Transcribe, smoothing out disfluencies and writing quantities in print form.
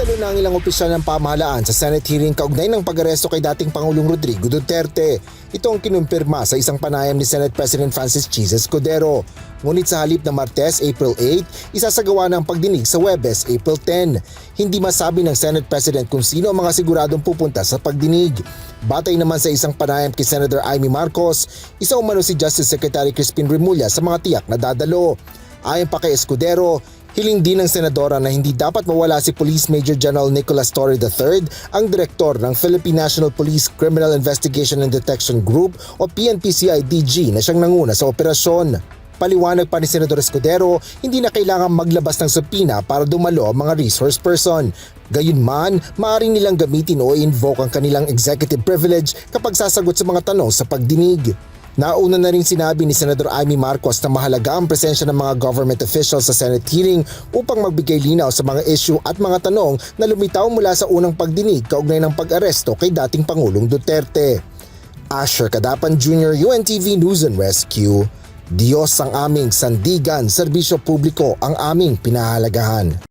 Dumalo na ang ilang opisyal ng pamahalaan sa Senate hearing kaugnay ng pag-aresto kay dating Pangulong Rodrigo Duterte. Ito ang kinumpirma sa isang panayam ni Senate President Francis Chis Escudero. Ngunit sa halip na Martes, April 8, isasagawa na ang pagdinig sa Huwebes, April 10. Hindi masabi ng Senate President kung sino ang mga siguradong pupunta sa pagdinig. Batay naman sa isang panayam kay Senator Amy Marcos, isa umano si Justice Secretary Crispin Remulla sa mga tiyak na dadalo. Ayon pa kay Escudero, hiling din ng senadora na hindi dapat mawala si Police Major General Nicholas Torre III, ang direktor ng Philippine National Police Criminal Investigation and Detection Group o PNP-CIDG na siyang nanguna sa operasyon. Paliwanag pa ni Senador Escudero, hindi na kailangan maglabas ng subpoena para dumalo ang mga resource person. Gayunman, maaaring nilang gamitin o invoke ang kanilang executive privilege kapag sasagot sa mga tanong sa pagdinig. Nauna na rin sinabi ni Senador Amy Marcos na mahalaga ang presensya ng mga government officials sa Senate hearing upang magbigay linaw sa mga issue at mga tanong na lumitaw mula sa unang pagdinig kaugnay ng pag-aresto kay dating Pangulong Duterte. Asher Cadapan Jr., UNTV News and Rescue. Diyos ang aming sandigan, serbisyo publiko ang aming pinahalagahan.